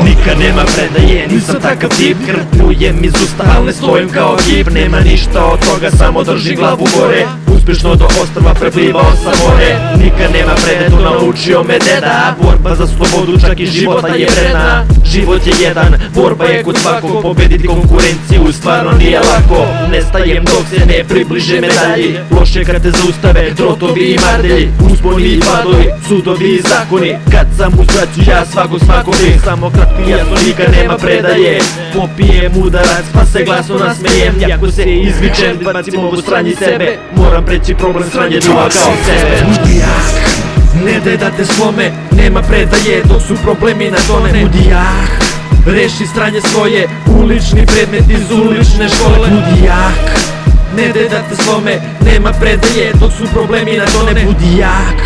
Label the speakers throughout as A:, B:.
A: Nikad nema predaje, nisam takav tip. Krpljujem iz usta, al ne stojim kao kip. Nema ništa od toga, samo držim glavu gore. Uspješno do ostrva preplivao sam more. Nikad nema predaje, to naučio me deda. Borba za slobodu, čak i života je vredna. Život je jedan, borba je kod svakog. Pobediti konkurenciju stvarno nije lako. Nestajem dok se ne približe medalji. Loše kad te zaustave drotovi i mardelji. Usponi i padovi, sudovi i zakoni. Kad sam u zbraću ja svakog smakovi. Samo kratko i jasno, nikad nema predaje. Popijem udarac pa se glasno nasmejem. Jako se izvičem, bacim ovo sranje sebe. Moram preći problem sranje druga kao sebe. Mudijak, ne daj da te slome. Nema predaje dok su problemi na tone. Mudijak, reši stranje svoje. Ulični predmet iz ulične škole. Mudijak, ne daj da te slome. Nema predaje dok su problemi na tone. Mudijak,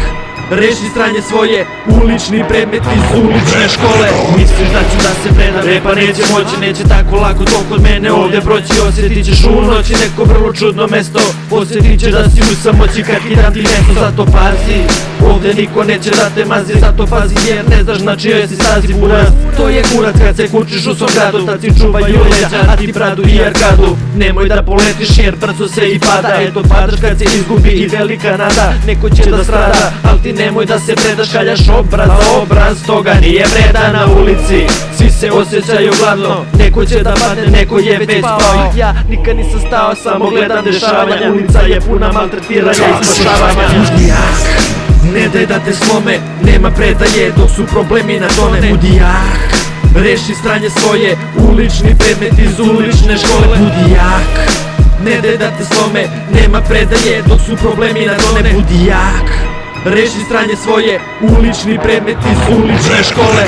A: reši stranje svoje, ulični predmet iz ulične škole. Misliš da ću da se predam, e pa neće moći, neće tako lako to kod mene ovdje proći. Osjetit ćeš u noći neko vrlo čudno mesto. Osjetit ćeš da si u samoći kad kidam ti mesto. Zato pazi, ovdje niko neće da te mazi. Zato pazi jer ne znaš na čijoj si stazi. Buraz, to je kurac kad se kučiš u svom gradu. Taci čuvaju leđa, a ti bradu i arkadu. Nemoj da poletiš jer brzo se i pada. Eto padaš kad se izgubi i velika nada. Neko će da strada, al ti nemoj da se predaš, kaljaš obraz za obraz. Toga nije vreda na ulici, svi se osjećaju gladno. Neko će da padne, neko je već spao. Ja nikad nisam stao, samo gledam dešavanja. Ulica je puna maltretiranja i spašavanja. Mudijak, ne daj da te slome. Nema predaje dok su problemi na tone. Mudijak, reši stranje svoje. Ulični predmet iz ulične škole. Mudijak, ne daj da te slome. Nema predaje dok su problemi na tone. Mudijak, reši stranje svoje, ulični predmet iz ulične škole.